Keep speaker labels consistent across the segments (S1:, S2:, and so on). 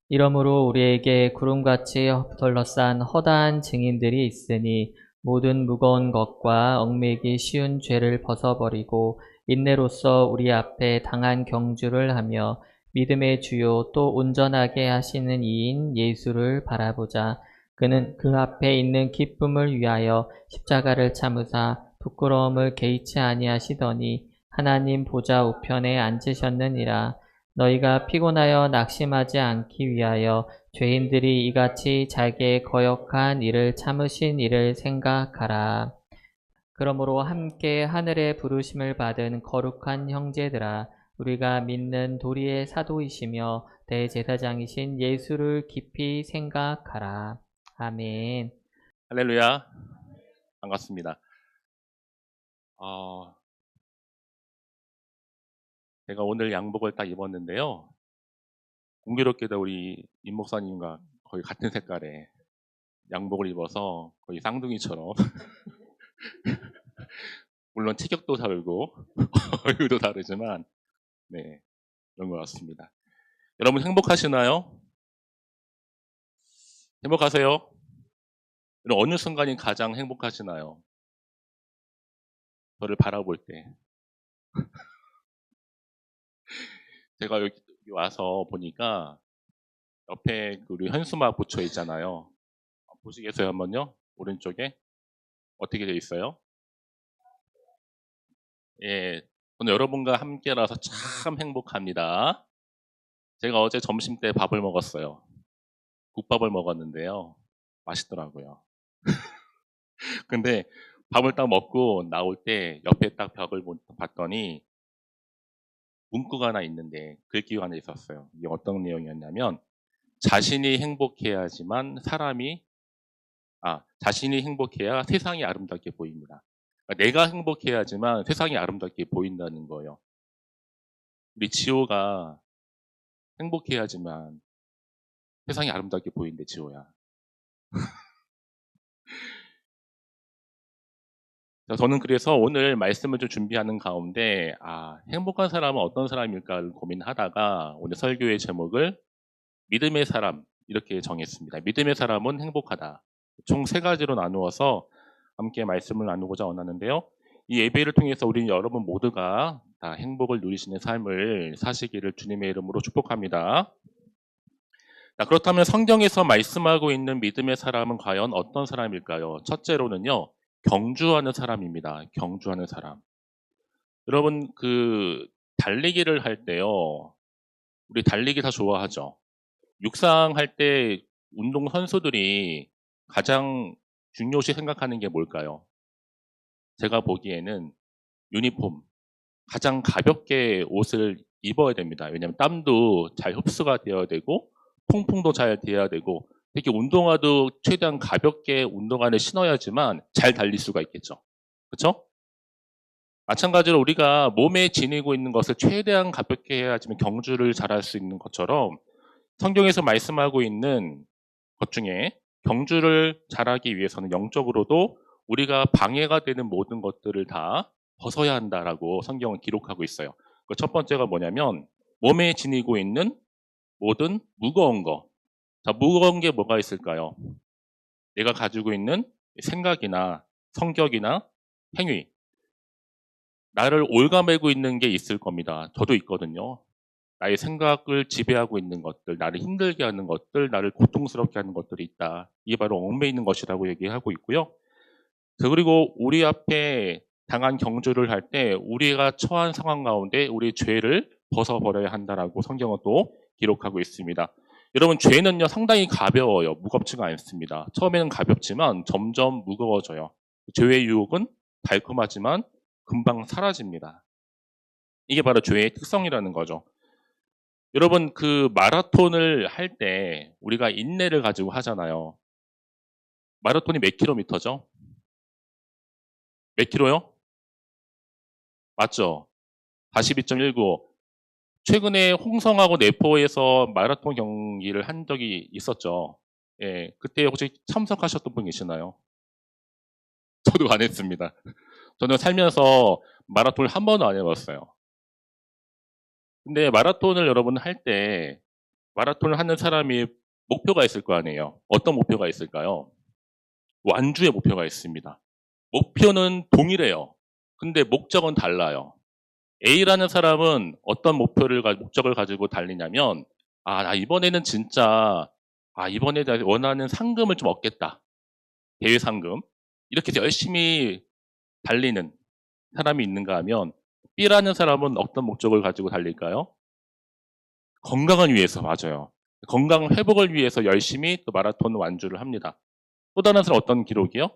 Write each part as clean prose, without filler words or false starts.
S1: 이러므로 우리에게 구름같이 둘러싼 허다한 증인들이 있으니 모든 무거운 것과 얽매이기 쉬운 죄를 벗어버리고 인내로써 우리 앞에 당한 경주를 하며 믿음의 주요 또 온전하게 하시는 이인 예수를 바라보자. 그는 그 앞에 있는 기쁨을 위하여 십자가를 참으사 부끄러움을 개의치 아니하시더니 하나님 보좌 우편에 앉으셨느니라. 너희가 피곤하여 낙심하지 않기 위하여 죄인들이 이같이 자기의 거역한 일을 참으신 일을 생각하라. 그러므로 함께 하늘의 부르심을 받은 거룩한 형제들아, 우리가 믿는 도리의 사도이시며 대제사장이신 예수를 깊이 생각하라. 아멘.
S2: 할렐루야. 반갑습니다. 제가 오늘 양복을 딱 입었는데요. 공교롭게도 우리 임 목사님과 거의 같은 색깔의 양복을 입어서 거의 쌍둥이처럼 물론 체격도 다르고 얼굴도 다르지만 네, 그런 것 같습니다. 여러분 행복하시나요? 행복하세요? 여러분 어느 순간이 가장 행복하시나요? 저를 바라볼 때. 제가 여기 와서 보니까 옆에 우리 현수막 붙여 있잖아요. 보시겠어요 한번요? 오른쪽에 어떻게 되어 있어요? 예, 오늘 여러분과 함께라서 참 행복합니다. 제가 어제 점심 때 밥을 먹었어요. 국밥을 먹었는데요. 맛있더라고요. 근데 밥을 딱 먹고 나올 때 옆에 딱 벽을 봤더니 문구가 하나 있는데 글귀가 하나 있었어요. 이게 어떤 내용이었냐면 자신이 자신이 행복해야 세상이 아름답게 보입니다. 그러니까 내가 행복해야지만 세상이 아름답게 보인다는 거예요. 우리 지호가 행복해야지만 세상이 아름답게 보인대, 지호야. 저는 그래서 오늘 말씀을 좀 준비하는 가운데, 행복한 사람은 어떤 사람일까를 고민하다가 오늘 설교의 제목을 믿음의 사람, 이렇게 정했습니다. 믿음의 사람은 행복하다. 총 3가지로 나누어서 함께 말씀을 나누고자 원하는데요. 이 예배를 통해서 우리 여러분 모두가 다 행복을 누리시는 삶을 사시기를 주님의 이름으로 축복합니다. 그렇다면 성경에서 말씀하고 있는 믿음의 사람은 과연 어떤 사람일까요? 첫째로는요, 경주하는 사람입니다. 경주하는 사람. 여러분, 달리기를 할 때요, 우리 달리기 다 좋아하죠? 육상 할 때 운동 선수들이 가장 중요시 생각하는 게 뭘까요? 제가 보기에는 유니폼. 가장 가볍게 옷을 입어야 됩니다. 왜냐하면 땀도 잘 흡수가 되어야 되고, 통풍도 잘 돼야 되고, 특히 운동화도 최대한 가볍게 운동화를 신어야지만 잘 달릴 수가 있겠죠. 그렇죠? 마찬가지로 우리가 몸에 지니고 있는 것을 최대한 가볍게 해야지만 경주를 잘할 수 있는 것처럼 성경에서 말씀하고 있는 것 중에 경주를 잘하기 위해서는 영적으로도 우리가 방해가 되는 모든 것들을 다 벗어야 한다라고 성경은 기록하고 있어요. 그 첫 번째가 뭐냐면 몸에 지니고 있는 모든 무거운 거. 자, 무거운 게 뭐가 있을까요? 내가 가지고 있는 생각이나 성격이나 행위. 나를 옭아매고 있는 게 있을 겁니다. 저도 있거든요. 나의 생각을 지배하고 있는 것들, 나를 힘들게 하는 것들, 나를 고통스럽게 하는 것들이 있다. 이게 바로 얽매이는 것이라고 얘기하고 있고요. 그리고 우리 앞에 당한 경주를 할 때 우리가 처한 상황 가운데 우리 죄를 벗어버려야 한다라고 성경은 또 기록하고 있습니다. 여러분, 죄는요 상당히 가벼워요. 무겁지가 않습니다. 처음에는 가볍지만 점점 무거워져요. 죄의 유혹은 달콤하지만 금방 사라집니다. 이게 바로 죄의 특성이라는 거죠. 여러분, 마라톤을 할 때 우리가 인내를 가지고 하잖아요. 마라톤이 몇 킬로미터죠? 몇 킬로요? 맞죠? 42.195. 최근에 홍성하고 내포에서 마라톤 경기를 한 적이 있었죠. 예, 그때 혹시 참석하셨던 분 계시나요? 저도 안 했습니다. 저는 살면서 마라톤을 한 번도 안 해봤어요. 근데 마라톤을 여러분 할 때 마라톤을 하는 사람이 목표가 있을 거 아니에요. 어떤 목표가 있을까요? 완주의 목표가 있습니다. 목표는 동일해요. 근데 목적은 달라요. A라는 사람은 어떤 목적을 가지고 달리냐면, 나 이번에는 진짜, 이번에 내가 원하는 상금을 좀 얻겠다. 대회 상금. 이렇게 해서 열심히 달리는 사람이 있는가 하면, B라는 사람은 어떤 목적을 가지고 달릴까요? 건강을 위해서, 맞아요. 건강 회복을 위해서 열심히 또 마라톤 완주를 합니다. 또 다른 사람 어떤 기록이요?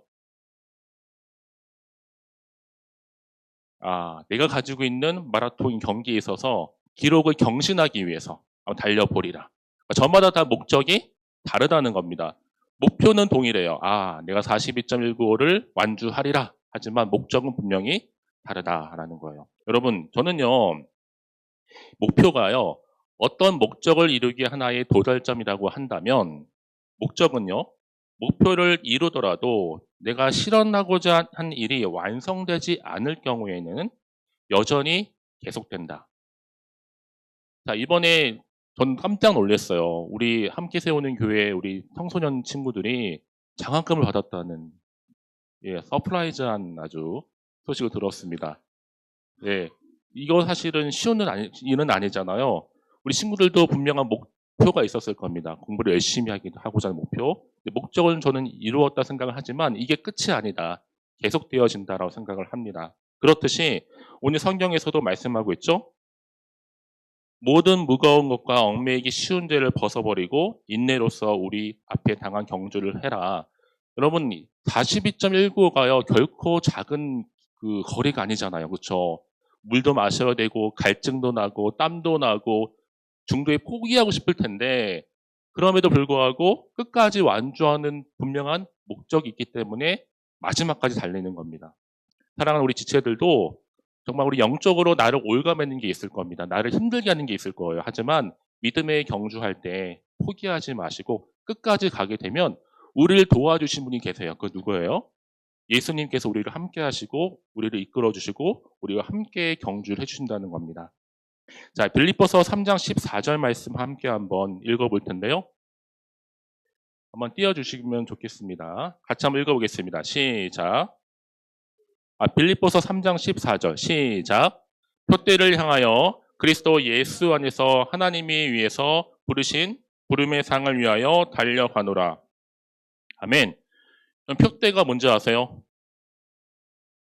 S2: 내가 가지고 있는 마라톤 경기에 있어서 기록을 경신하기 위해서 한번 달려보리라. 저마다 다 목적이 다르다는 겁니다. 목표는 동일해요. 내가 42.195를 완주하리라. 하지만 목적은 분명히 다르다라는 거예요. 여러분, 저는요, 목표가요, 어떤 목적을 이루기 하나의 도달점이라고 한다면, 목적은요, 목표를 이루더라도 내가 실현하고자 한 일이 완성되지 않을 경우에는 여전히 계속된다. 자, 이번에 전 깜짝 놀랐어요. 우리 함께 세우는 교회 우리 청소년 친구들이 장학금을 받았다는 서프라이즈한 아주 소식을 들었습니다. 예, 이거 사실은 쉬운 일은 아니잖아요. 우리 친구들도 분명한 목표가 있었을 겁니다. 공부를 열심히 하고자 하는 목표. 목적은 저는 이루었다 생각을 하지만 이게 끝이 아니다. 계속되어진다라고 생각을 합니다. 그렇듯이 오늘 성경에서도 말씀하고 있죠. 모든 무거운 것과 얽매이기 쉬운 죄를 벗어버리고 인내로서 우리 앞에 당한 경주를 해라. 여러분 42.195가요 결코 작은 그 거리가 아니잖아요. 그렇죠? 물도 마셔야 되고 갈증도 나고 땀도 나고 중도에 포기하고 싶을 텐데 그럼에도 불구하고 끝까지 완주하는 분명한 목적이 있기 때문에 마지막까지 달리는 겁니다. 사랑하는 우리 지체들도 정말 우리 영적으로 나를 올가매는 게 있을 겁니다. 나를 힘들게 하는 게 있을 거예요. 하지만 믿음의 경주할 때 포기하지 마시고 끝까지 가게 되면 우리를 도와주신 분이 계세요. 그 누구예요? 예수님께서 우리를 함께 하시고 우리를 이끌어 주시고 우리와 함께 경주를 해주신다는 겁니다. 자, 빌립보서 3장 14절 말씀 함께 한번 읽어볼 텐데요. 한번 띄워주시면 좋겠습니다. 같이 한번 읽어보겠습니다. 시작. 빌립보서 3장 14절 시작. 표대를 향하여 그리스도 예수 안에서 하나님이 위해서 부르신 부름의 상을 위하여 달려가노라. 아멘. 그럼 표대가 뭔지 아세요?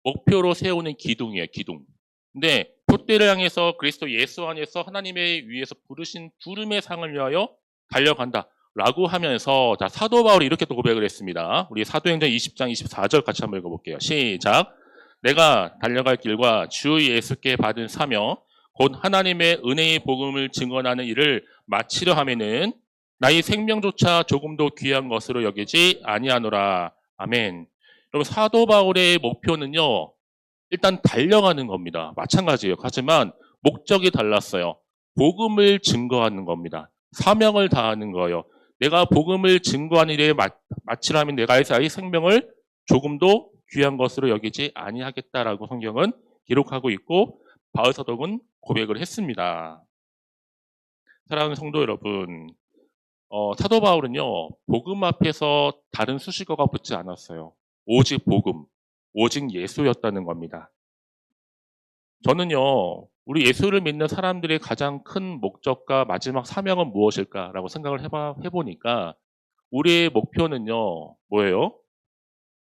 S2: 목표로 세우는 기둥이에요. 기둥. 근데 표대를 향해서 그리스도 예수 안에서 하나님의 위해서 부르신 부름의 상을 위하여 달려간다. 라고 하면서 자, 사도 바울이 이렇게 또 고백을 했습니다. 우리 사도행전 20장 24절 같이 한번 읽어볼게요. 시작. 내가 달려갈 길과 주 예수께 받은 사명 곧 하나님의 은혜의 복음을 증언하는 일을 마치려 하면은 나의 생명조차 조금도 귀한 것으로 여기지 아니하노라. 아멘. 여러분 사도 바울의 목표는요. 일단 달려가는 겁니다. 마찬가지예요. 하지만 목적이 달랐어요. 복음을 증거하는 겁니다. 사명을 다하는 거예요. 내가 복음을 증거하는 일에 마치려면 내가 나의 생명을 조금도 귀한 것으로 여기지 아니하겠다라고 성경은 기록하고 있고 바울 사도는 고백을 했습니다. 사랑하는 성도 여러분, 사도 바울은요 복음 앞에서 다른 수식어가 붙지 않았어요. 오직 복음, 오직 예수였다는 겁니다. 저는요 우리 예수를 믿는 사람들의 가장 큰 목적과 마지막 사명은 무엇일까라고 생각을 해보니까 우리의 목표는요 뭐예요?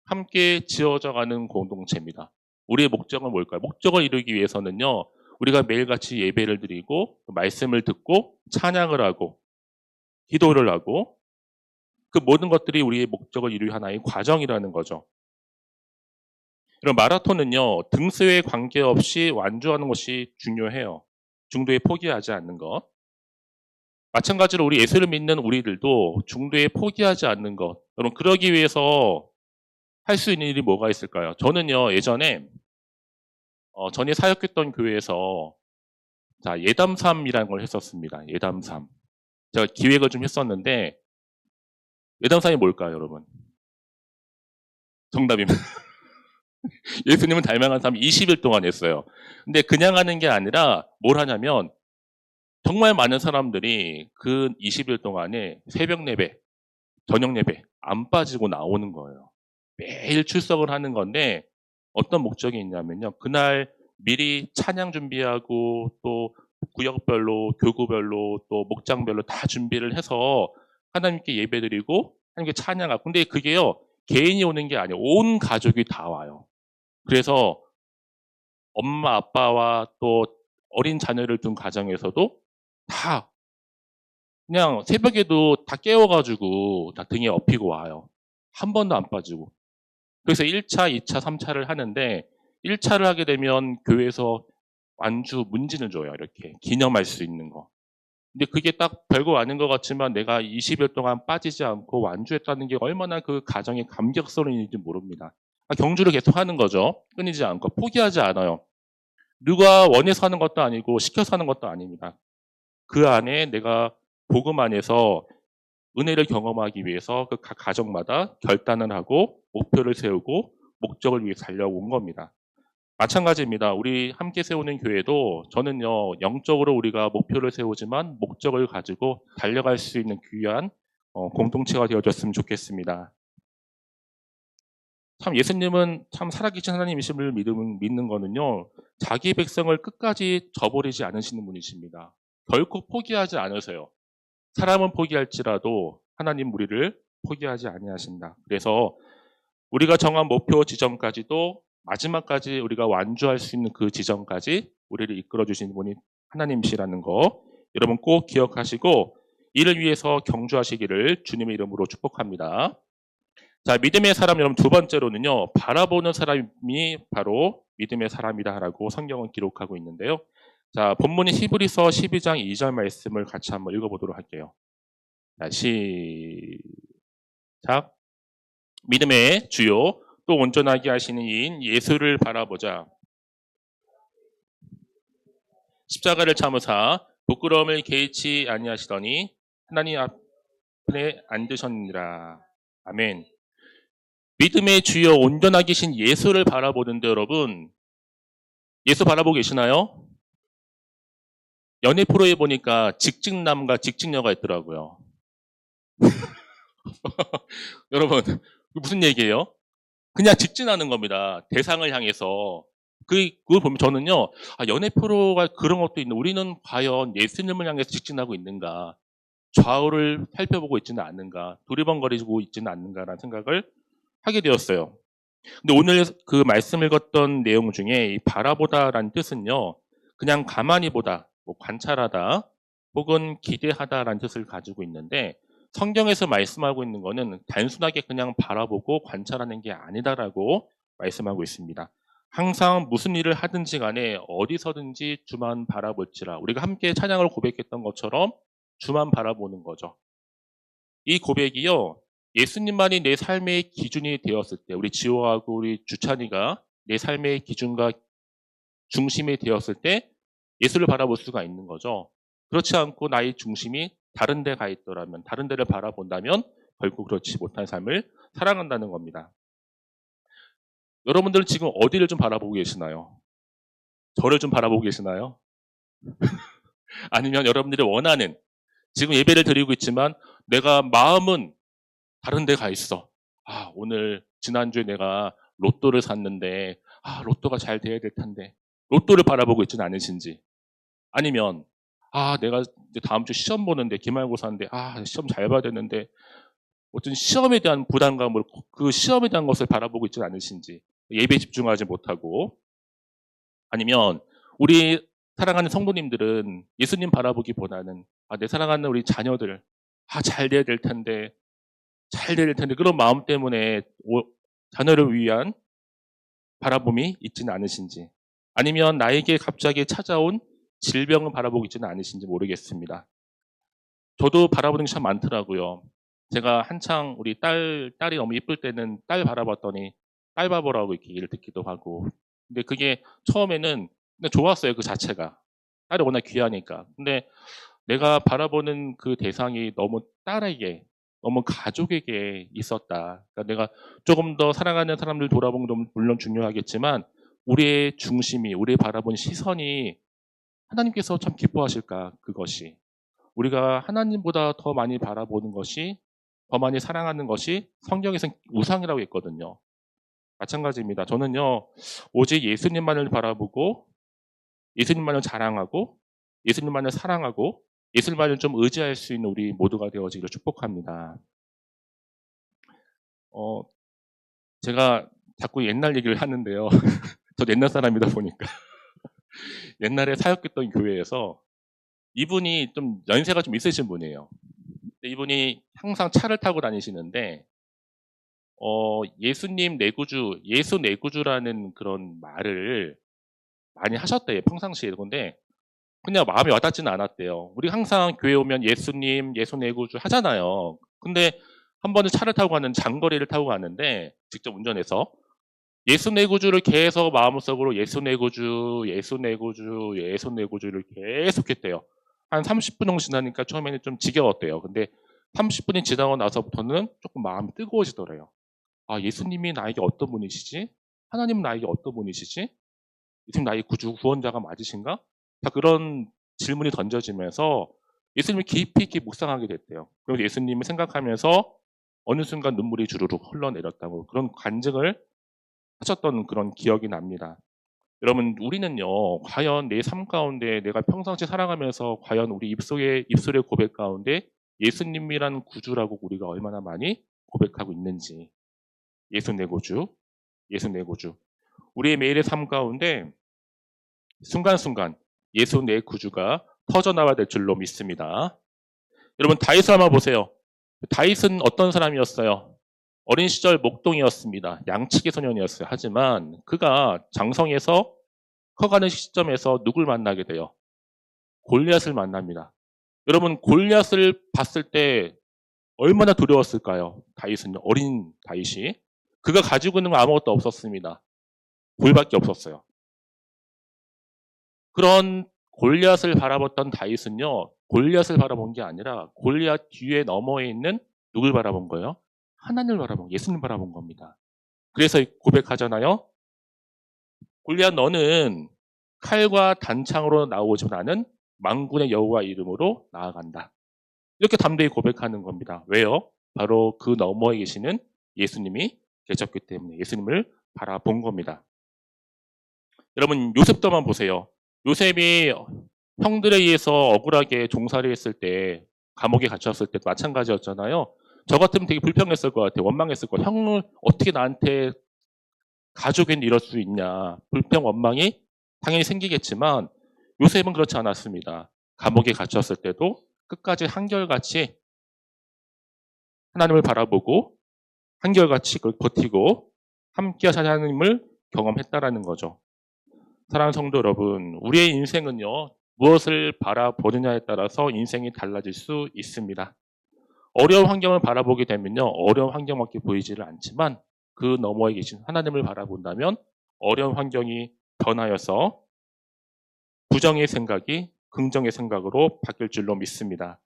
S2: 함께 지어져가는 공동체입니다. 우리의 목적은 뭘까요? 목적을 이루기 위해서는요. 우리가 매일같이 예배를 드리고 말씀을 듣고 찬양을 하고 기도를 하고 그 모든 것들이 우리의 목적을 이루기 하나의 과정이라는 거죠. 그럼 마라톤은요. 등수에 관계없이 완주하는 것이 중요해요. 중도에 포기하지 않는 것. 마찬가지로 우리 예수를 믿는 우리들도 중도에 포기하지 않는 것. 여러분 그러기 위해서 할 수 있는 일이 뭐가 있을까요? 저는요, 예전에, 전에 사역했던 교회에서, 자, 예담삼이라는 걸 했었습니다. 예담삼. 제가 기획을 좀 했었는데, 예담삼이 뭘까요, 여러분? 정답입니다. 예수님은 닮아간 삶 20일 동안 했어요. 근데 그냥 하는 게 아니라, 뭘 하냐면, 정말 많은 사람들이 그 20일 동안에 새벽 예배, 저녁 예배 안 빠지고 나오는 거예요. 매일 출석을 하는 건데 어떤 목적이 있냐면요. 그날 미리 찬양 준비하고 또 구역별로, 교구별로, 또 목장별로 다 준비를 해서 하나님께 예배드리고 하나님께 찬양하고. 근데 그게요, 개인이 오는 게 아니에요. 온 가족이 다 와요. 그래서 엄마, 아빠와 또 어린 자녀를 둔 가정에서도 다 그냥 새벽에도 다 깨워가지고 다 등에 업히고 와요. 한 번도 안 빠지고. 그래서 1차, 2차, 3차를 하는데 1차를 하게 되면 교회에서 완주 문진을 줘요. 이렇게 기념할 수 있는 거. 근데 그게 딱 별거 아닌 것 같지만 내가 20일 동안 빠지지 않고 완주했다는 게 얼마나 그 가정의 감격스러운지 모릅니다. 경주를 계속 하는 거죠. 끊이지 않고 포기하지 않아요. 누가 원해서 하는 것도 아니고 시켜서 하는 것도 아닙니다. 그 안에 내가 복음 안에서 은혜를 경험하기 위해서 그 각 가정마다 결단을 하고 목표를 세우고 목적을 위해 달려온 겁니다. 마찬가지입니다. 우리 함께 세우는 교회도 저는요, 영적으로 우리가 목표를 세우지만 목적을 가지고 달려갈 수 있는 귀한 공동체가 되어줬으면 좋겠습니다. 참 예수님은 참 살아계신 하나님이심을 믿는 거는요, 자기 백성을 끝까지 저버리지 않으시는 분이십니다. 결코 포기하지 않으세요. 사람은 포기할지라도 하나님 우리를 포기하지 아니하신다. 그래서 우리가 정한 목표 지점까지도 마지막까지 우리가 완주할 수 있는 그 지점까지 우리를 이끌어 주시는 분이 하나님이시라는 거 여러분 꼭 기억하시고 이를 위해서 경주하시기를 주님의 이름으로 축복합니다. 자, 믿음의 사람 여러분 두 번째로는요. 바라보는 사람이 바로 믿음의 사람이다라고 성경은 기록하고 있는데요. 자, 본문이 히브리서 12장 2절 말씀을 같이 한번 읽어보도록 할게요. 자, 시작. 믿음의 주요 또 온전하게 하시는 이인 예수를 바라보자. 십자가를 참으사 부끄러움을 개의치 아니하시더니 하나님 앞에 앉으셨느니라. 아멘. 믿음의 주요 온전하게 계신 예수를 바라보는데 여러분 예수 바라보고 계시나요? 연애 프로에 보니까 직직남과 직직녀가 있더라고요. 여러분 무슨 얘기예요? 그냥 직진하는 겁니다. 대상을 향해서. 그걸 보면 저는요, 연애 프로가 그런 것도 있는데 우리는 과연 예수님을 향해서 직진하고 있는가? 좌우를 살펴보고 있지는 않는가? 두리번거리고 있지는 않는가라는 생각을 하게 되었어요. 근데 오늘 그 말씀 읽었던 내용 중에 이 바라보다라는 뜻은요, 그냥 가만히 보다, 뭐 관찰하다, 혹은 기대하다라는 뜻을 가지고 있는데 성경에서 말씀하고 있는 거는 단순하게 그냥 바라보고 관찰하는 게 아니다라고 말씀하고 있습니다. 항상 무슨 일을 하든지 간에 어디서든지 주만 바라볼지라. 우리가 함께 찬양을 고백했던 것처럼 주만 바라보는 거죠. 이 고백이요. 예수님만이 내 삶의 기준이 되었을 때 우리 지호하고 우리 주찬이가 내 삶의 기준과 중심이 되었을 때 예수를 바라볼 수가 있는 거죠. 그렇지 않고 나의 중심이 다른 데 가 있더라면 다른 데를 바라본다면 결국 그렇지 못한 삶을 살아간다는 겁니다. 여러분들은 지금 어디를 좀 바라보고 계시나요? 저를 좀 바라보고 계시나요? 아니면 여러분들이 원하는 지금 예배를 드리고 있지만 내가 마음은 다른 데 가 있어. 오늘 지난주에 내가 로또를 샀는데 로또가 잘 돼야 될 텐데 로또를 바라보고 있지는 않으신지 아니면 내가 이제 다음 주 시험 보는데 기말고사인데 시험 잘 봐야 되는데 어떤 시험에 대한 부담감을 그 시험에 대한 것을 바라보고 있지는 않으신지 예배에 집중하지 못하고 아니면 우리 사랑하는 성도님들은 예수님 바라보기보다는 내 사랑하는 우리 자녀들 잘 돼야 될 텐데 잘 될 텐데 그런 마음 때문에 자녀를 위한 바라봄이 있지는 않으신지 아니면 나에게 갑자기 찾아온 질병을 바라보고 있지는 않으신지 모르겠습니다. 저도 바라보는 게 참 많더라고요. 제가 한창 우리 딸이 너무 이쁠 때는 딸 바라봤더니 딸 바보라고 이렇게 얘기를 듣기도 하고 근데 그게 처음에는 근데 좋았어요. 그 자체가. 딸이 워낙 귀하니까. 근데 내가 바라보는 그 대상이 너무 딸에게 너무 가족에게 있었다. 그러니까 내가 조금 더 사랑하는 사람들 돌아보는 건 물론 중요하겠지만 우리의 중심이 우리 바라본 시선이 하나님께서 참 기뻐하실까, 그것이. 우리가 하나님보다 더 많이 바라보는 것이, 더 많이 사랑하는 것이 성경에서는 우상이라고 했거든요. 마찬가지입니다. 저는요, 오직 예수님만을 바라보고, 예수님만을 자랑하고, 예수님만을 사랑하고, 예수님만을 좀 의지할 수 있는 우리 모두가 되어지기를 축복합니다. 제가 자꾸 옛날 얘기를 하는데요. 저도 옛날 사람이다 보니까. 옛날에 사역했던 교회에서 이분이 좀 연세가 좀 있으신 분이에요. 근데 이분이 항상 차를 타고 다니시는데, 예수님 내구주, 예수 내구주라는 그런 말을 많이 하셨대요, 평상시에. 근데 그냥 마음에 와닿지는 않았대요. 우리 항상 교회 오면 예수님, 예수 내구주 하잖아요. 근데 한 번은 차를 타고 가는 장거리를 타고 가는데 직접 운전해서 예수 내구주를 계속 마음속으로 예수 내구주, 예수 내구주, 예수 내구주를 계속 했대요. 한 30분 정도 지나니까 처음에는 좀 지겨웠대요. 근데 30분이 지나고 나서부터는 조금 마음이 뜨거워지더래요. 아, 예수님이 나에게 어떤 분이시지? 하나님은 나에게 어떤 분이시지? 예수님 나의 구주 구원자가 맞으신가? 다 그런 질문이 던져지면서 예수님을 깊이 있게 묵상하게 됐대요. 그래서 예수님을 생각하면서 어느 순간 눈물이 주르륵 흘러내렸다고 그런 간증을 하셨던 그런 기억이 납니다. 여러분, 우리는요, 과연 내 삶 가운데 내가 평상시 살아가면서 과연 우리 입술의 고백 가운데 예수님이라는 구주라고 우리가 얼마나 많이 고백하고 있는지. 예수 내 구주, 예수 내 구주. 우리의 매일의 삶 가운데 순간순간 예수 내 구주가 터져나와야 될 줄로 믿습니다. 여러분, 다윗을 한번 보세요. 다윗은 어떤 사람이었어요? 어린 시절 목동이었습니다. 양치기 소년이었어요. 하지만 그가 장성에서 커가는 시점에서 누굴 만나게 돼요? 골리앗을 만납니다. 여러분, 골리앗을 봤을 때 얼마나 두려웠을까요? 다윗은요. 어린 다윗이. 그가 가지고 있는 건 아무것도 없었습니다. 돌밖에 없었어요. 그런 골리앗을 바라봤던 다윗은요. 골리앗을 바라본 게 아니라 골리앗 뒤에 너머에 있는 누굴 바라본 거예요? 하나님을 바라본 거예요. 예수님 바라본 겁니다. 그래서 고백하잖아요. 골리앗 너는 칼과 단창으로 나오지만 나는 만군의 여호와 이름으로 나아간다. 이렇게 담대히 고백하는 겁니다. 왜요? 바로 그 너머에 계시는 예수님이 계셨기 때문에 예수님을 바라본 겁니다. 여러분, 요셉도만 보세요. 요셉이 형들에 의해서 억울하게 종살이 했을 때, 감옥에 갇혔을 때도 마찬가지였잖아요. 저 같으면 되게 불평했을 것 같아요. 원망했을 것 같아요. 형을 어떻게 나한테 가족인 이럴 수 있냐. 불평, 원망이 당연히 생기겠지만 요셉은 그렇지 않았습니다. 감옥에 갇혔을 때도 끝까지 한결같이 하나님을 바라보고 한결같이 버티고 함께 하신 하나님을 경험했다라는 거죠. 사랑하는 성도 여러분, 우리의 인생은요, 무엇을 바라보느냐에 따라서 인생이 달라질 수 있습니다. 어려운 환경을 바라보게 되면요, 어려운 환경밖에 보이지를 않지만 그 너머에 계신 하나님을 바라본다면 어려운 환경이 변하여서 부정의 생각이 긍정의 생각으로 바뀔 줄로 믿습니다.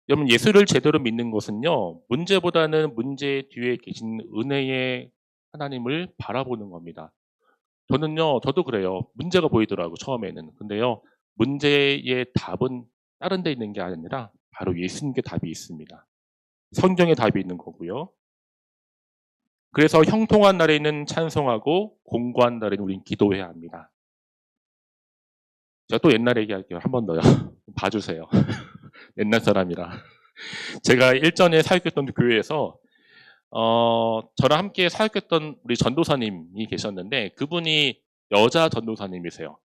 S2: 여러분, 예수를 제대로 믿는 것은요, 문제보다는 문제 뒤에 계신 은혜의 하나님을 바라보는 겁니다. 저도 그래요. 문제가 보이더라고요, 처음에는. 근데요, 문제의 답은 다른 데 있는 게 아니라 바로 예수님께 답이 있습니다. 성경에 답이 있는 거고요. 그래서 형통한 날에는 찬송하고 공고한 날에는 우린 기도해야 합니다. 제가 또 옛날 얘기할게요. 한 번 더요. 봐주세요. 옛날 사람이라. 제가 일전에 사역했던 교회에서 저랑 함께 사역했던 우리 전도사님이 계셨는데 그분이 여자 전도사님이세요.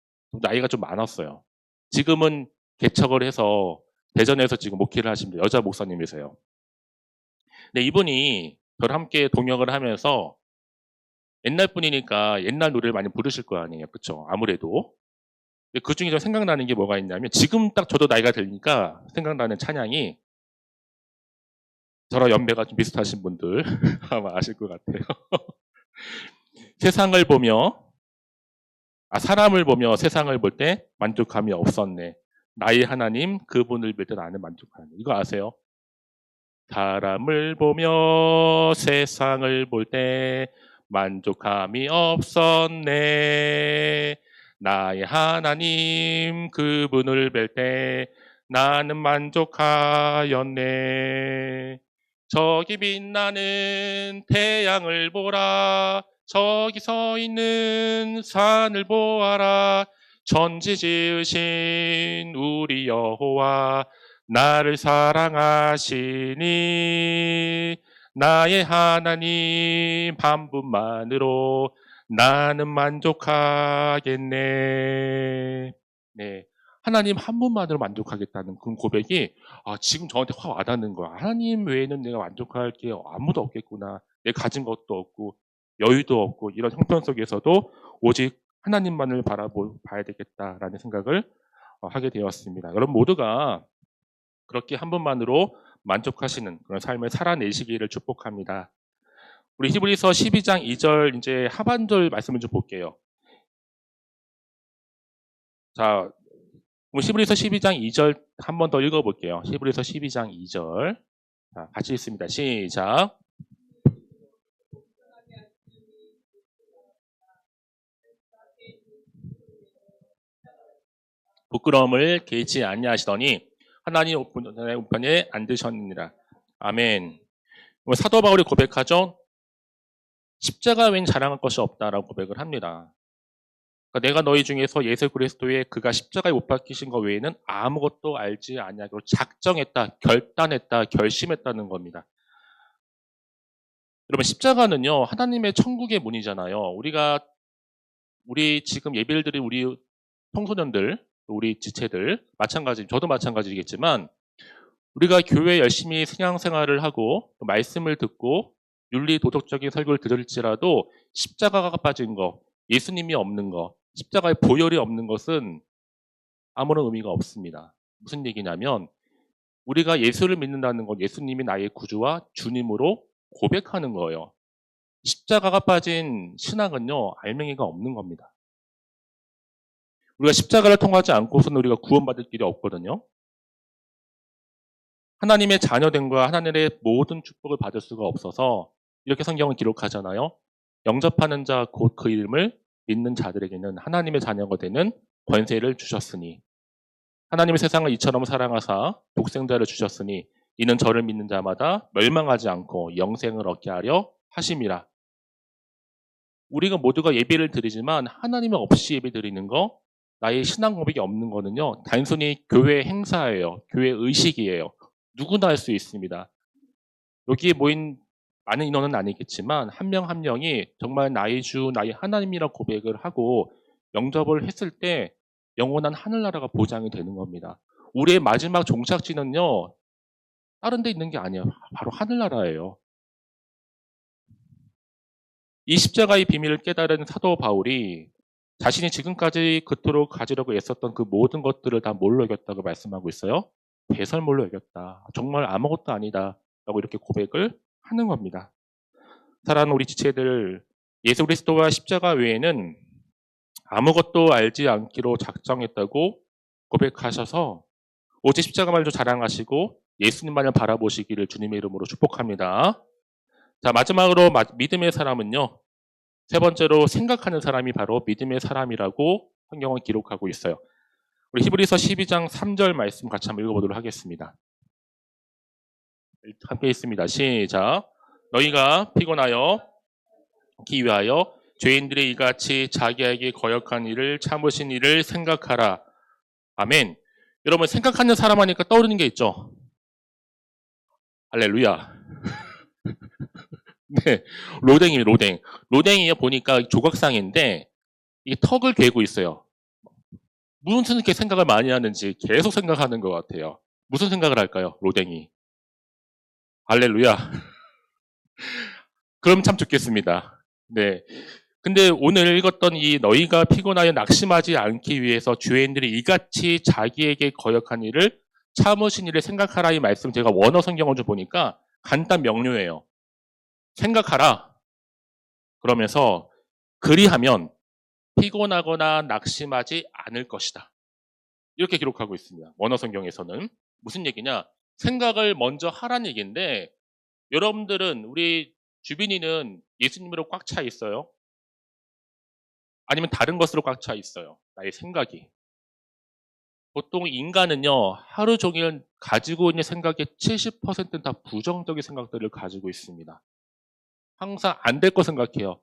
S2: 나이가 좀 많았어요. 지금은 개척을 해서 대전에서 지금 목회를 하십니다. 여자 목사님이세요. 근데 이분이 저랑 함께 동역을 하면서 옛날 분이니까 옛날 노래를 많이 부르실 거 아니에요. 그렇죠? 아무래도. 그 중에 좀 생각나는 게 뭐가 있냐면 지금 딱 저도 나이가 들니까 생각나는 찬양이 저랑 연배가 좀 비슷하신 분들 아마 아실 것 같아요. 세상을 보며 사람을 보며 세상을 볼 때 만족함이 없었네. 나의 하나님 그분을 볼 때 나는 만족하네. 이거 아세요? 사람을 보며 세상을 볼 때 만족함이 없었네. 나의 하나님 그분을 뵐 때 나는 만족하였네. 저기 빛나는 태양을 보라. 저기 서 있는 산을 보아라. 천지 지으신 우리 여호와 나를 사랑하시니 나의 하나님 한 분만으로 나는 만족하겠네. 네. 하나님 한 분만으로 만족하겠다는 그 고백이 지금 저한테 확 와닿는 거야. 하나님 외에는 내가 만족할 게 아무도 없겠구나. 내 가진 것도 없고 여유도 없고 이런 형편 속에서도 오직 하나님만을 봐야 되겠다라는 생각을 하게 되었습니다. 여러분 모두가 그렇게 한 분만으로 만족하시는 그런 삶을 살아내시기를 축복합니다. 우리 히브리서 12장 2절 이제 하반절 말씀을 좀 볼게요. 자, 히브리서 12장 2절 한 번 더 읽어볼게요. 히브리서 12장 2절. 자, 같이 읽습니다. 시작. 부끄러움을 개의치 아니하시더니 하나님 우편에 앉으셨느니라. 아멘. 사도 바울이 고백하죠. 십자가 외엔 자랑할 것이 없다라고 고백을 합니다. 그러니까 내가 너희 중에서 예수 그리스도의 그가 십자가에 못 박히신 것 외에는 아무것도 알지 아니하기로 작정했다, 결단했다, 결심했다는 겁니다. 여러분 십자가는요 하나님의 천국의 문이잖아요. 우리 지금 예배를 드린 우리 청소년들, 우리 지체들 마찬가지, 저도 마찬가지겠지만 우리가 교회 열심히 신앙생활을 하고 말씀을 듣고 윤리 도덕적인 설교를 들을지라도 십자가가 빠진 거, 예수님이 없는 거, 십자가의 보혈이 없는 것은 아무런 의미가 없습니다. 무슨 얘기냐면 우리가 예수를 믿는다는 건 예수님이 나의 구주와 주님으로 고백하는 거예요. 십자가가 빠진 신앙은요, 알맹이가 없는 겁니다. 우리가 십자가를 통하지 않고서는 우리가 구원받을 길이 없거든요. 하나님의 자녀됨과 하나님의 모든 축복을 받을 수가 없어서 이렇게 성경은 기록하잖아요. 영접하는 자 곧 그 이름을 믿는 자들에게는 하나님의 자녀가 되는 권세를 주셨으니 하나님의 세상을 이처럼 사랑하사 독생자를 주셨으니 이는 저를 믿는 자마다 멸망하지 않고 영생을 얻게 하려 하심이라. 우리가 모두가 예배를 드리지만 하나님 없이 예배 드리는 거, 나의 신앙 고백이 없는 거는요. 단순히 교회 행사예요. 교회 의식이에요. 누구나 할 수 있습니다. 여기에 모인 많은 인원은 아니겠지만 한 명 한 명이 정말 나의 주, 나의 하나님이라고 고백을 하고 영접을 했을 때 영원한 하늘나라가 보장이 되는 겁니다. 우리의 마지막 종착지는요. 다른 데 있는 게 아니에요. 바로 하늘나라예요. 이 십자가의 비밀을 깨달은 사도 바울이 자신이 지금까지 그토록 가지려고 애썼던 그 모든 것들을 다 뭘로 이겼다고 말씀하고 있어요? 배설물로 이겼다. 정말 아무것도 아니다. 라고 이렇게 고백을 하는 겁니다. 사랑하는 우리 지체들, 예수 그리스도와 십자가 외에는 아무것도 알지 않기로 작정했다고 고백하셔서 오직 십자가만을 자랑하시고 예수님만을 바라보시기를 주님의 이름으로 축복합니다. 자, 마지막으로 믿음의 사람은요. 세 번째로 생각하는 사람이 바로 믿음의 사람이라고 성경은 기록하고 있어요. 우리 히브리서 12장 3절 말씀 같이 한번 읽어보도록 하겠습니다. 함께 있습니다. 시작. 너희가 피곤하여 기위하여 죄인들이 이같이 자기에게 거역한 일을 참으신 일을 생각하라. 아멘. 여러분 생각하는 사람 하니까 떠오르는 게 있죠. 할렐루야. 네, 로댕이에요. 로댕이에 보니까 조각상인데 이게 턱을 괴고 있어요. 무슨 이렇게 생각을 많이 하는지 계속 생각하는 것 같아요. 무슨 생각을 할까요? 로댕이. 할렐루야. 그럼 참 좋겠습니다. 네. 근데 오늘 읽었던 이 너희가 피곤하여 낙심하지 않기 위해서 죄인들이 이같이 자기에게 거역한 일을 참으신 일을 생각하라 이 말씀 제가 원어 성경을 좀 보니까 간단 명료해요. 생각하라. 그러면서 그리하면 피곤하거나 낙심하지 않을 것이다. 이렇게 기록하고 있습니다. 원어 성경에서는. 무슨 얘기냐? 생각을 먼저 하라는 얘기인데 여러분들은 우리 주빈이는 예수님으로 꽉 차 있어요. 아니면 다른 것으로 꽉 차 있어요. 나의 생각이. 보통 인간은요, 하루 종일 가지고 있는 생각의 70%는 다 부정적인 생각들을 가지고 있습니다. 항상 안 될 거 생각해요.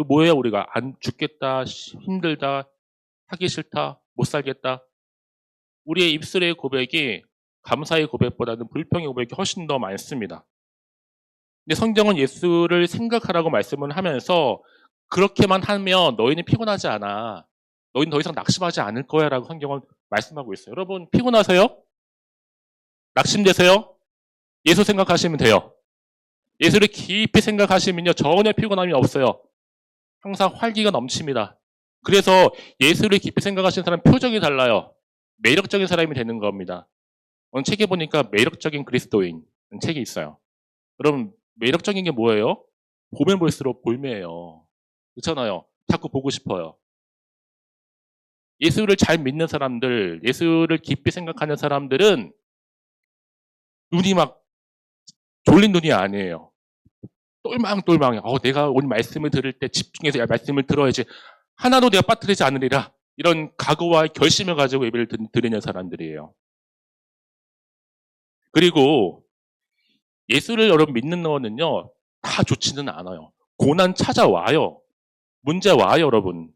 S2: 뭐예요, 우리가? 안 죽겠다, 힘들다, 하기 싫다, 못 살겠다. 우리의 입술의 고백이 감사의 고백보다는 불평의 고백이 훨씬 더 많습니다. 근데 성경은 예수를 생각하라고 말씀을 하면서 그렇게만 하면 너희는 피곤하지 않아. 너희는 더 이상 낙심하지 않을 거야 라고 성경은 말씀하고 있어요. 여러분 피곤하세요? 낙심되세요? 예수 생각하시면 돼요. 예수를 깊이 생각하시면요 전혀 피곤함이 없어요. 항상 활기가 넘칩니다. 그래서 예수를 깊이 생각하시는 사람 표정이 달라요. 매력적인 사람이 되는 겁니다. 오늘 책에 보니까 매력적인 그리스도인 책이 있어요. 여러분 매력적인 게 뭐예요? 보면 볼수록 볼매예요. 그렇잖아요. 자꾸 보고 싶어요. 예수를 잘 믿는 사람들, 예수를 깊이 생각하는 사람들은 눈이 막 졸린 눈이 아니에요. 똘망똘망해. 내가 오늘 말씀을 들을 때 집중해서 말씀을 들어야지. 하나도 내가 빠뜨리지 않으리라. 이런 각오와 결심을 가지고 예배를 드리는 사람들이에요. 그리고 예수를 여러분 믿는 거는요, 다 좋지는 않아요. 고난 찾아와요. 문제 와요, 여러분.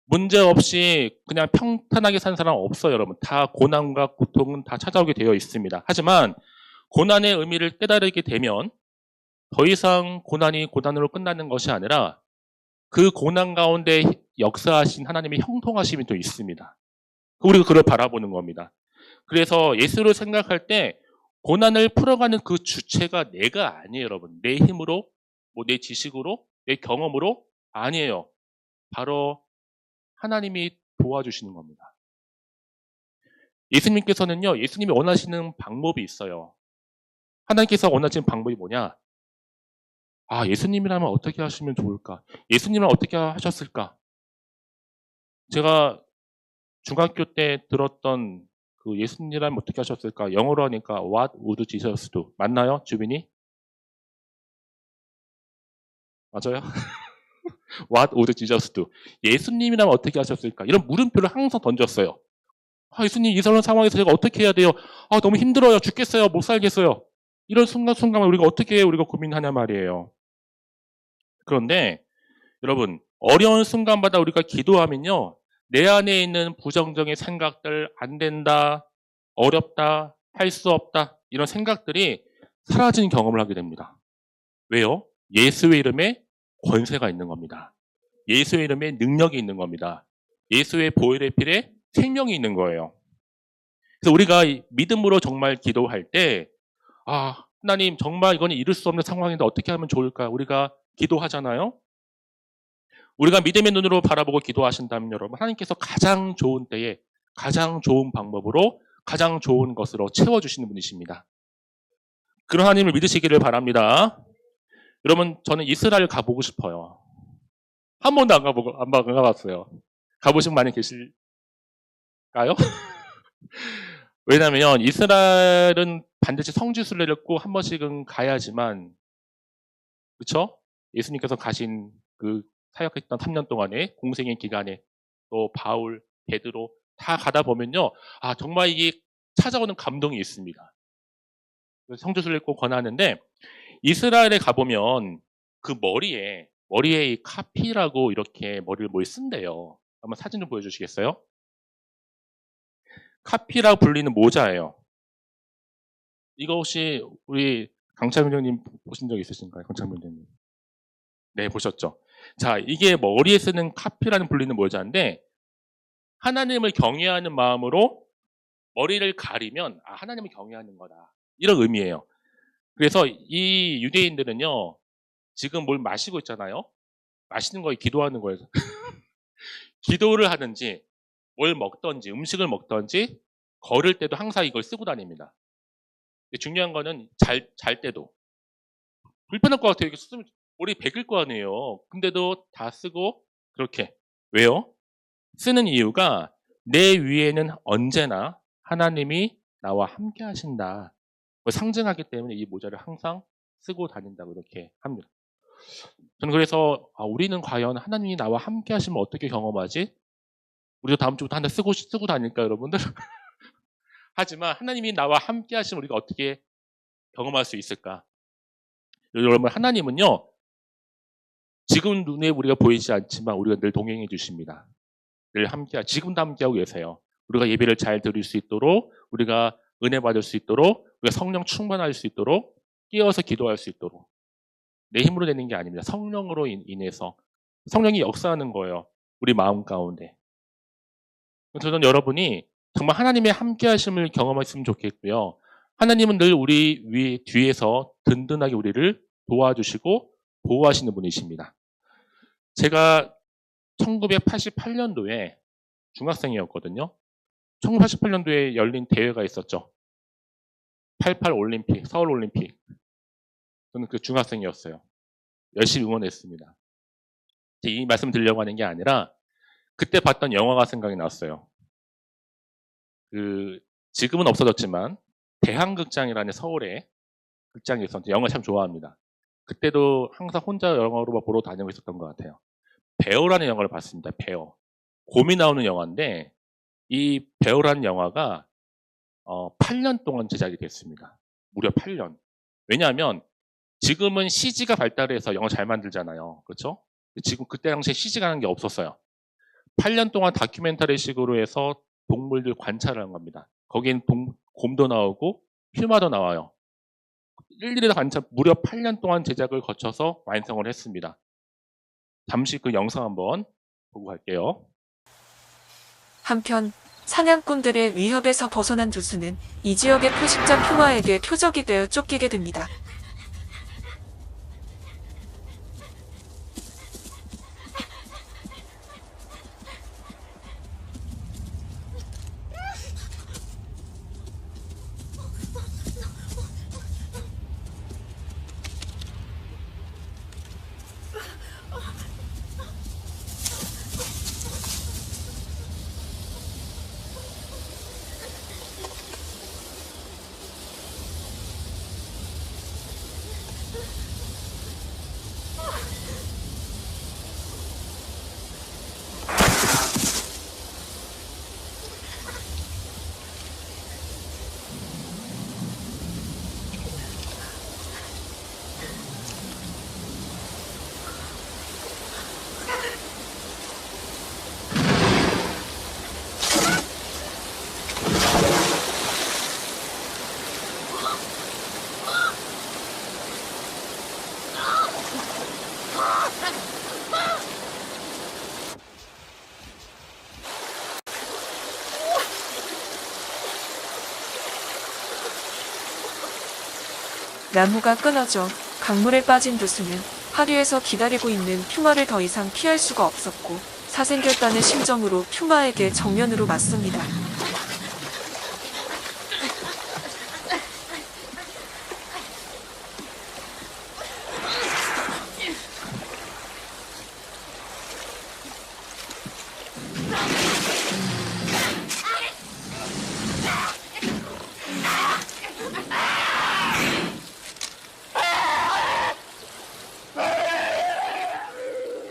S2: 문제 없이 그냥 평탄하게 산 사람 없어요, 여러분. 다 고난과 고통은 다 찾아오게 되어 있습니다. 하지만 고난의 의미를 깨달게 되면 더 이상 고난이 고난으로 끝나는 것이 아니라 그 고난 가운데 역사하신 하나님의 형통하심이 또 있습니다. 우리가 그걸 바라보는 겁니다. 그래서 예수를 생각할 때 고난을 풀어가는 그 주체가 내가 아니에요, 여러분. 내 힘으로, 내 지식으로, 내 경험으로 아니에요. 바로 하나님이 도와주시는 겁니다. 예수님께서는요, 예수님이 원하시는 방법이 있어요. 하나님께서 원하시는 방법이 뭐냐? 예수님이라면 어떻게 하시면 좋을까? 예수님은 어떻게 하셨을까? 제가 중학교 때 들었던 그 예수님이라면 어떻게 하셨을까? 영어로 하니까 What would Jesus do? 맞나요? 주빈이? 맞아요? What would Jesus do? 예수님이라면 어떻게 하셨을까? 이런 물음표를 항상 던졌어요. 예수님 이 상황에서 제가 어떻게 해야 돼요? 너무 힘들어요. 죽겠어요. 못 살겠어요. 이런 순간순간을 우리가 어떻게 해요? 우리가 고민하냐 말이에요. 그런데 여러분 어려운 순간마다 우리가 기도하면요. 내 안에 있는 부정적인 생각들 안 된다, 어렵다, 할 수 없다 이런 생각들이 사라진 경험을 하게 됩니다. 왜요? 예수의 이름에 권세가 있는 겁니다. 예수의 이름에 능력이 있는 겁니다. 예수의 보혈의 필에 생명이 있는 거예요. 그래서 우리가 믿음으로 정말 기도할 때 하나님 정말 이거는 이룰 수 없는 상황인데 어떻게 하면 좋을까? 우리가 기도하잖아요. 우리가 믿음의 눈으로 바라보고 기도하신다면 여러분 하나님께서 가장 좋은 때에 가장 좋은 방법으로 가장 좋은 것으로 채워주시는 분이십니다. 그런 하나님을 믿으시기를 바랍니다. 여러분 저는 이스라엘 가보고 싶어요. 한 번도 안 가봤어요. 가보신 분 많이 계실까요? 왜냐하면 이스라엘은 반드시 성지순례를 꼭 한 번씩은 가야지만 그렇죠? 예수님께서 가신 그 사역했던 3년 동안에 공생의 기간에 또 바울, 베드로 다 가다 보면요. 정말 이게 찾아오는 감동이 있습니다. 성지순례를 꼭 권하는데 이스라엘에 가보면 그 머리에 이 카피라고 이렇게 머리를 쓴대요. 한번 사진 좀 보여주시겠어요? 카피라고 불리는 모자예요. 이거 혹시 우리 강창민님 보신 적 있으신가요? 강창민님. 네, 보셨죠? 자, 이게 머리에 쓰는 카피라는 불리는 모자인데 하나님을 경외하는 마음으로 머리를 가리면 하나님을 경외하는 거다. 이런 의미예요. 그래서 이 유대인들은요. 지금 뭘 마시고 있잖아요. 마시는 거에 기도하는 거예요. 기도를 하든지 뭘 먹든지 음식을 먹든지 걸을 때도 항상 이걸 쓰고 다닙니다. 중요한 거는 잘 때도 불편할 것 같아요. 이렇게 쓰면 머리 베길 거 아니에요. 근데도 다 쓰고 그렇게. 왜요? 쓰는 이유가 내 위에는 언제나 하나님이 나와 함께 하신다. 상징하기 때문에 이 모자를 항상 쓰고 다닌다고 이렇게 합니다. 저는 그래서 우리는 과연 하나님이 나와 함께 하시면 어떻게 경험하지? 우리도 다음 주부터 한 달 쓰고 다닐까 여러분들? 하지만 하나님이 나와 함께 하시면 우리가 어떻게 경험할 수 있을까? 여러분, 하나님은요, 지금 눈에 우리가 보이지 않지만 우리가 늘 동행해 주십니다. 늘 지금도 함께하고 계세요. 우리가 예배를 잘 드릴 수 있도록, 우리가 은혜 받을 수 있도록, 우리가 성령 충만할 수 있도록, 깨어서 기도할 수 있도록. 내 힘으로 되는 게 아닙니다. 성령으로 인해서. 성령이 역사하는 거예요. 우리 마음 가운데. 저는 여러분이 정말 하나님의 함께 하심을 경험했으면 좋겠고요. 하나님은 늘 우리 뒤에서 든든하게 우리를 도와주시고 보호하시는 분이십니다. 제가 1988년도에 중학생이었거든요. 1988년도에 열린 대회가 있었죠. 88 올림픽, 서울 올림픽. 저는 그 중학생이었어요. 열심히 응원했습니다. 이 말씀 드리려고 하는 게 아니라 그때 봤던 영화가 생각이 났어요. 지금은 없어졌지만 대한극장이라는 서울에 극장이 있었는데 영화 참 좋아합니다. 그때도 항상 혼자 영화로 보러 다니고 있었던 것 같아요. 베어라는 영화를 봤습니다. 베어. 곰이 나오는 영화인데 이 베어라는 영화가 8년 동안 제작이 됐습니다. 무려 8년. 왜냐하면 지금은 CG가 발달해서 영화 잘 만들잖아요. 그렇죠? 지금 그때 당시에 CG가 하는 게 없었어요. 8년 동안 다큐멘터리식으로 해서 동물들 관찰을 한 겁니다. 거기엔 곰도 나오고 퓨마도 나와요. 일일이 다 관찰, 무려 8년 동안 제작을 거쳐서 완성을 했습니다. 잠시 그 영상 한번 보고 갈게요.
S3: 한편 사냥꾼들의 위협에서 벗어난 두수는 이 지역의 표식자 퓨마에게 표적이 되어 쫓기게 됩니다. 나무가 끊어져 강물에 빠진 두수는 하류에서 기다리고 있는 퓨마를 더 이상 피할 수가 없었고 사생겼다는 심정으로 퓨마에게 정면으로 맞섭니다.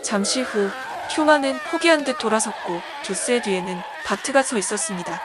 S3: 잠시 후 퓨마는 포기한 듯 돌아섰고 두스의 뒤에는 바트가 서 있었습니다.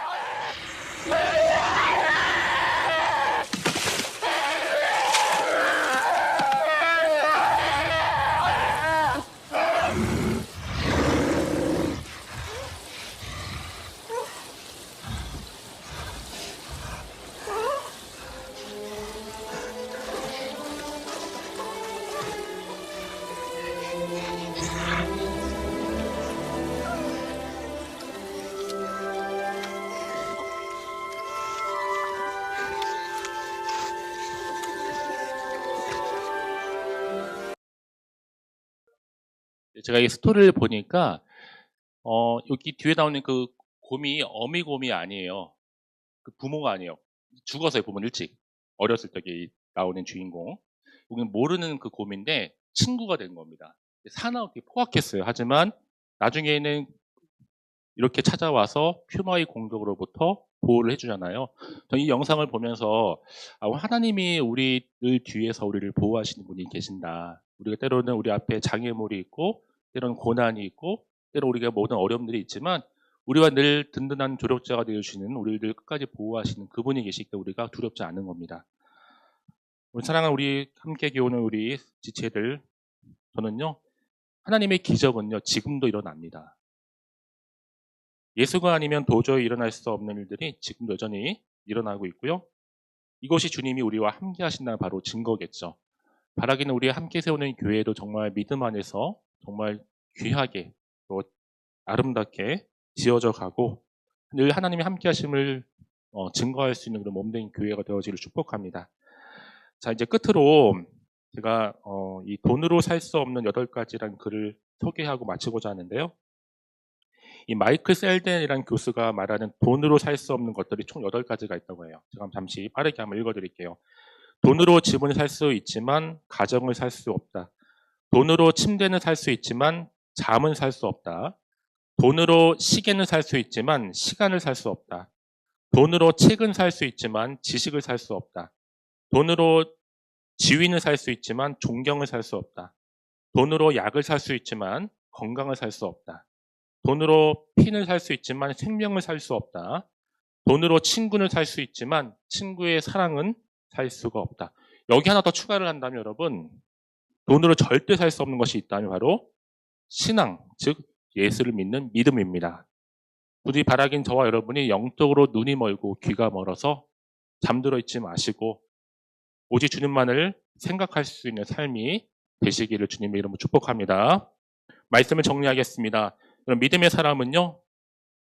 S2: 제가 이 스토리를 보니까 여기 뒤에 나오는 그 곰이 어미곰이 아니에요. 그 부모가 아니에요. 죽었어요. 부모는 일찍. 어렸을 적에 나오는 주인공. 여기는 모르는 그 곰인데 친구가 된 겁니다. 사나우게 포악했어요. 하지만 나중에는 이렇게 찾아와서 퓨마의 공격으로부터 보호를 해주잖아요. 저는 이 영상을 보면서 하나님이 우리를 뒤에서 우리를 보호하시는 분이 계신다. 우리가 때로는 우리 앞에 장애물이 있고, 때로는 고난이 있고, 때로 우리가 모든 어려움들이 있지만, 우리와 늘 든든한 조력자가 되어주시는, 우리를 끝까지 보호하시는 그분이 계시기 때문에 우리가 두렵지 않은 겁니다. 우리 사랑하는 우리 함께 교우는 우리 지체들, 저는요, 하나님의 기적은요, 지금도 일어납니다. 예수가 아니면 도저히 일어날 수 없는 일들이 지금 여전히 일어나고 있고요. 이것이 주님이 우리와 함께 하신다는 바로 증거겠죠. 바라기는 우리와 함께 세우는 교회도 정말 믿음 안에서 정말 귀하게 또 아름답게 지어져 가고 늘 하나님의 함께 하심을 증거할 수 있는 그런 몸된 교회가 되어지기를 축복합니다. 자, 이제 끝으로 제가 이 돈으로 살 수 없는 8가지라는 글을 소개하고 마치고자 하는데요. 이 마이클 셀덴이라는 교수가 말하는 돈으로 살 수 없는 것들이 총 8가지가 있다고 해요. 제가 잠시 빠르게 한번 읽어드릴게요. 돈으로 집은 살 수 있지만 가정을 살 수 없다. 돈으로 침대는 살 수 있지만 잠은 살 수 없다. 돈으로 시계는 살 수 있지만 시간을 살 수 없다. 돈으로 책은 살 수 있지만 지식을 살 수 없다. 돈으로 지위는 살 수 있지만 존경을 살 수 없다. 돈으로 약을 살 수 있지만 건강을 살 수 없다. 돈으로 핀을 살 수 있지만 생명을 살 수 없다. 돈으로 친구를 살 수 있지만 친구의 사랑은 살 수가 없다. 여기 하나 더 추가를 한다면 여러분, 돈으로 절대 살 수 없는 것이 있다면 바로 신앙, 즉 예수를 믿는 믿음입니다. 부디 바라긴 저와 여러분이 영적으로 눈이 멀고 귀가 멀어서 잠들어 있지 마시고 오직 주님만을 생각할 수 있는 삶이 되시기를 주님의 이름으로 축복합니다. 말씀을 정리하겠습니다. 그럼 믿음의 사람은요,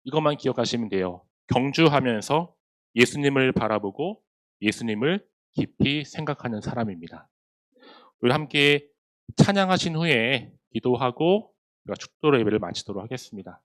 S2: 이것만 기억하시면 돼요. 경주하면서 예수님을 바라보고 예수님을 깊이 생각하는 사람입니다. 우리 함께 찬양하신 후에 기도하고 우리가 축도로 예배를 마치도록 하겠습니다.